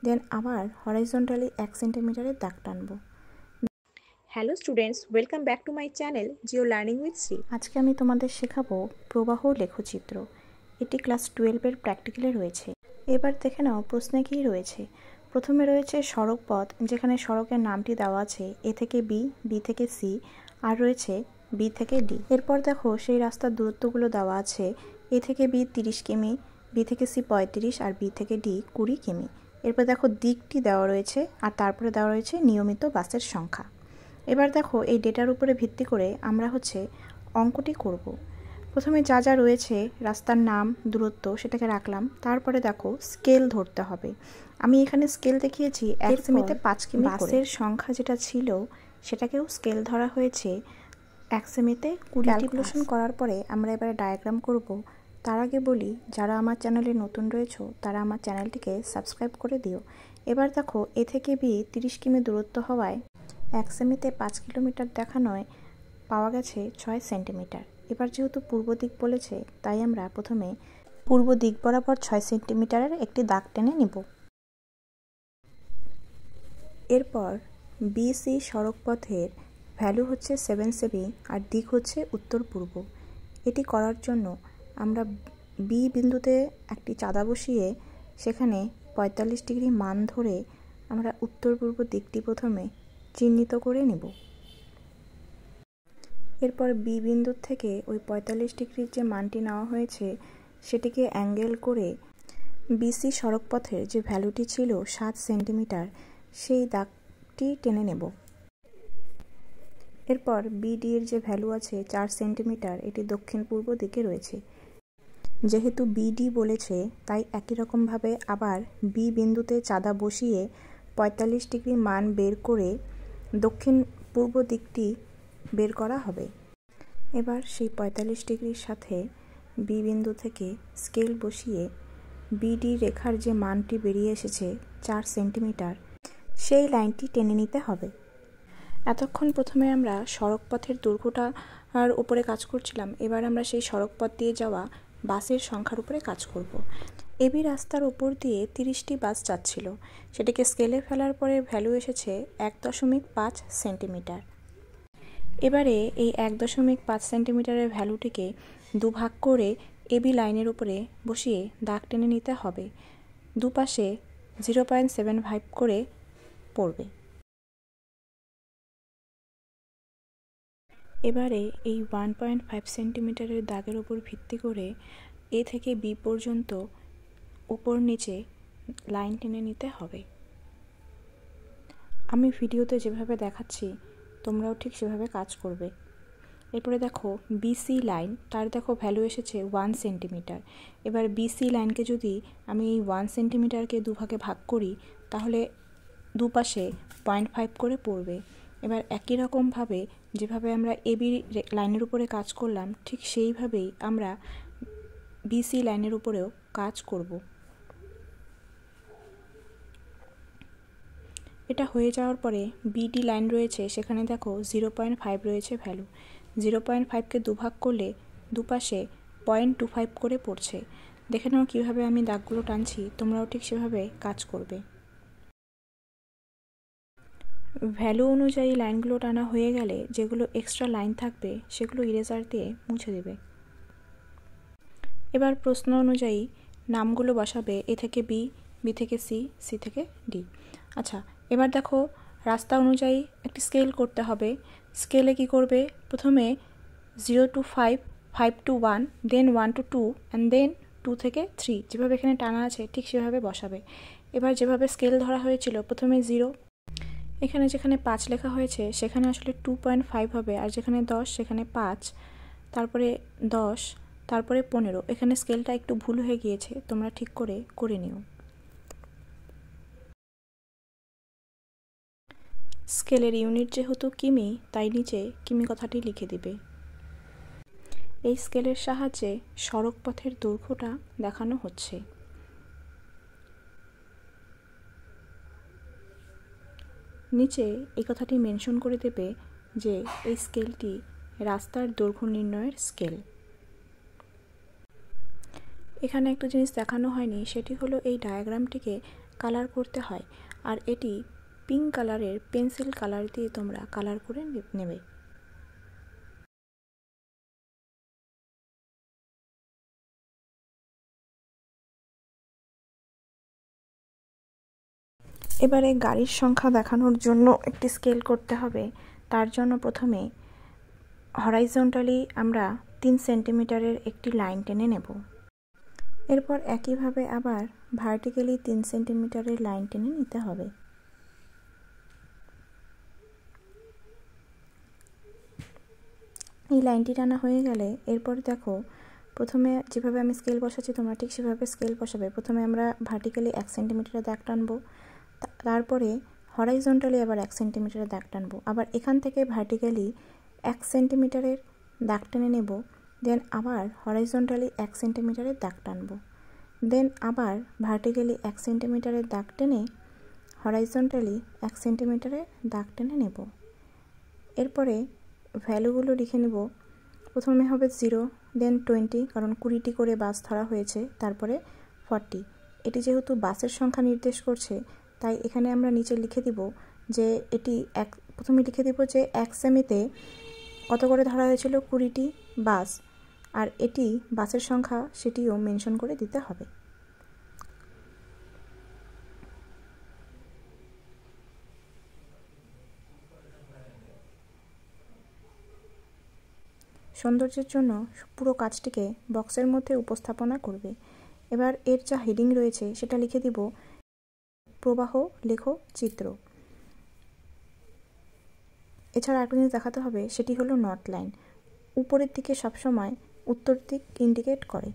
দেন আবার হরাইজন্টালি 1 সেন্টিমিটারের দাগ টানবো। Hello students, welcome back to my channel Geo learning with Shri. আজকে আমি তোমাদের শেখাবো প্রবাহ লেখচিত্র। এটি ক্লাস 12-এর প্র্যাকটিক্যালে রয়েছে। এবার দেখে নাও প্রশ্নে কী রয়েছে। প্রথমে রয়েছে সড়ক পথ, যেখানে সড়কের নামটি দেওয়া আছে এ থেকে বি, বি থেকে সি, আর রয়েছে বি থেকে ডি। এরপর দেখো সেই রাস্তার দূরত্বগুলো দেওয়া আছে এ থেকে বি 30 কিমি, বি থেকে সি 35 আর বি থেকে ডি 20 কিমি। এরপর দেখো দিকটি দেওয়া রয়েছে আর তারপরে দেওয়া রয়েছে নিয়মিত বাসের সংখ্যা। এবার দেখো এই ডেটার উপরে ভিত্তি করে আমরা অঙ্কটি করব। প্রথমে যা যা রয়েছে রাস্তার নাম, দূরত্ব সেটাকে রাখলাম। তারপরে দেখো স্কেল ধরতে হবে। আমি এখানে স্কেল দেখিয়েছি 1 সেমিতে 5 কিমি। বাসের সংখ্যা যেটা ছিল সেটাকেও স্কেল ধরা হয়েছে 1 সেমিতে 20। ক্যালকুলেশন করার পরে আমরা এবারে ডায়াগ্রাম করব। তার আগে বলি, যারা আমার চ্যানেলে নতুন রয়েছে তারা আমার চ্যানেলটিকে সাবস্ক্রাইব করে দিও। এবার দেখো এ থেকে বি 30 কিমি দূরত্ব হওয়ায় 1 সেমিতে 5 কিলোমিটার দেখানোয় পাওয়া গেছে 6 সেন্টিমিটার। এবার যেহেতু পূর্ব দিক বলেছে তাই আমরা প্রথমে পূর্ব দিক বরাবর 6 সেন্টিমিটারের একটি দাগ টেনে নিব। এরপর বিসি সড়ক পথের ভ্যালু হচ্ছে 7 সেমি আর দিক হচ্ছে উত্তর পূর্ব। এটি করার জন্য আমরা বি বিন্দুতে একটি চাঁদা বসিয়ে সেখানে 45 ডিগ্রি মান ধরে আমরা উত্তর পূর্ব দিকটি প্রথমে চিহ্নিত করে নিব। এরপর বি বিন্দুর থেকে ওই 45 ডিগ্রির যে মানটি নেওয়া হয়েছে সেটিকে অ্যাঙ্গেল করে বিসি সড়ক পথের যে ভ্যালুটি ছিল 7 সেন্টিমিটার সেই দাগটি টেনে নেব। এরপর বিডি এর যে ভ্যালু আছে 4 সেন্টিমিটার, এটি দক্ষিণ পূর্ব দিকে রয়েছে। যেহেতু বিডি বলেছে তাই একই রকমভাবে আবার বি বিন্দুতে চাঁদা বসিয়ে 45 ডিগ্রি মান বের করে দক্ষিণ পূর্ব দিকটি বের করা হবে। এবার সেই 45 ডিগ্রির সাথে বি বিন্দু থেকে স্কেল বসিয়ে বিডি রেখার যে মানটি বেরিয়ে এসেছে 4 সেন্টিমিটার সেই লাইনটি টেনে নিতে হবে। এতক্ষণ প্রথমে আমরা সড়ক পথের দৈর্ঘ্যটার উপরে কাজ করছিলাম। এবার আমরা সেই সড়ক পথ দিয়ে যাওয়া বাসের সংখ্যার উপরে কাজ করব। এবি রাস্তার উপর দিয়ে 30টি বাস যাচ্ছিল, সেটিকে স্কেলে ফেলার পরে ভ্যালু এসেছে 1.5 সেন্টিমিটার। এবারে এই 1.5 সেন্টিমিটারের ভ্যালুটিকে দুভাগ করে এবি লাইনের উপরে বসিয়ে দাগ টেনে নিতে হবে। দুপাশে 0.75 করে পড়বে। এবারে এই 1.5 সেন্টিমিটারের দাগের উপর ভিত্তি করে এ থেকে বি পর্যন্ত উপর নিচে লাইন টেনে নিতে হবে। আমি ভিডিওতে যেভাবে দেখাচ্ছি তোমরাও ঠিক সেভাবে কাজ করবে। এরপরে দেখো বিসি লাইন, তার দেখো ভ্যালু এসেছে 1 সেন্টিমিটার। এবার বিসি লাইনকে যদি আমি এই 1 সেন্টিমিটারকে দুভাগে ভাগ করি তাহলে দুপাশে 0.5 করে পড়বে। এবার একই রকমভাবে যেভাবে আমরা এবি লাইনের উপরে কাজ করলাম ঠিক সেইভাবেই আমরা বিসি লাইনের উপরেও কাজ করব। এটা হয়ে যাওয়ার পরে বিডি লাইন রয়েছে, সেখানে দেখো 0.5 রয়েছে ভ্যালু। 0.5কে দুভাগ করলে দুপাশে 0.25 করে পড়ছে। দেখে নাও কীভাবে আমি দাগগুলো টানছি, তোমরাও ঠিক সেভাবে কাজ করবে। ভ্যালু অনুযায়ী লাইনগুলো টানা হয়ে গেলে যেগুলো এক্সট্রা লাইন থাকবে সেগুলো ইরেজার দিয়ে মুছে দেবে। এবার প্রশ্ন অনুযায়ী নামগুলো বসাবে এ থেকে বি, বি থেকে সি, সি থেকে ডি। আচ্ছা, এবার দেখো রাস্তা অনুযায়ী একটি স্কেল করতে হবে। স্কেলে কি করবে, প্রথমে 0 to 5, 5 to 1, then 1 to 2 and then 2 থেকে 3, যেভাবে এখানে টানা আছে ঠিক সেভাবে বসাবে। এবার যেভাবে স্কেল ধরা হয়েছিল প্রথমে 0, এখানে যেখানে 5 লেখা হয়েছে সেখানে আসলে 2.5 হবে, আর যেখানে 10 সেখানে 5, তারপরে 10, তারপরে 15। এখানে স্কেলটা একটু ভুল হয়ে গিয়েছে, তোমরা ঠিক করে নিও। স্কেলের ইউনিট যেহেতু কিমি তাই নিচে কিমি কথাটি লিখে দিবে। এই স্কেলের সাহায্যে সড়ক পথের দৈর্ঘ্যটা দেখানো হচ্ছে। নিচে এই কথাটি মেনশন করে দেবে যে এই স্কেলটি রাস্তার দৈর্ঘ্য নির্ণয়ের স্কেল। এখানে একটা জিনিস দেখানো হয়নি, সেটি হলো এই ডায়াগ্রামটিকে কালার করতে হয়, আর এটি পিঙ্ক কালারের পেন্সিল কালার দিয়ে তোমরা কালার করে নেবে। এবারে গাড়ির সংখ্যা দেখানোর জন্য একটি স্কেল করতে হবে। তার জন্য প্রথমে হরাইজন্টালি আমরা 3 সেন্টিমিটারের একটি লাইন টেনে নেব। এরপর একইভাবে আবার ভার্টিক্যালি 3 সেন্টিমিটারের লাইন টেনে নিতে হবে। এই লাইনটি টানা হয়ে গেলে এরপর দেখো, প্রথমে যেভাবে আমি স্কেল বসাচ্ছি তোমরা ঠিক সেভাবে স্কেল বসাবে। প্রথমে আমরা ভার্টিক্যালি 1 সেন্টিমিটারের দাগ টানবো, তারপরে হরাইজন্টালি আবার 1 সেন্টিমিটারের দাগ টানবো, আবার এখান থেকে ভার্টিক্যালি 1 সেন্টিমিটারের দাগ টেনে নেব, দেন আবার হরাইজন্টালি 1 সেন্টিমিটারের দাগ টানবো, দেন আবার ভার্টিক্যালি 1 সেন্টিমিটারের দাগ টেনে হরাইজন্টালি 1 সেন্টিমিটারের দাগ টেনে নেব। এরপরে ভ্যালুগুলো লিখে নেব। প্রথমে হবে 0, দেন 20, কারণ 20টি করে বাস ধরা হয়েছে, তারপরে 40। এটি যেহেতু বাসের সংখ্যা নির্দেশ করছে, তাই এখানে আমরা নিচে লিখে দিব যে এটি প্রথমে লিখে দিব যে 1 সেমিতে কত করে ধরা হয়েছিল, 20টি বাস, আর এটি বাসের সংখ্যা সেটিও মেনশন করে দিতে হবে। সৌন্দর্যের জন্য পুরো কাজটিকে বক্সের মধ্যে উপস্থাপনা করবে। এবার এর যা হেডিং রয়েছে সেটা লিখে দিব প্রবাহ লেখো চিত্র। এছাড়া একটা জিনিস দেখাতে হবে, সেটি হলো নর্থ লাইন। উপরের দিকে সবসময় উত্তর দিক ইন্ডিকেট করে।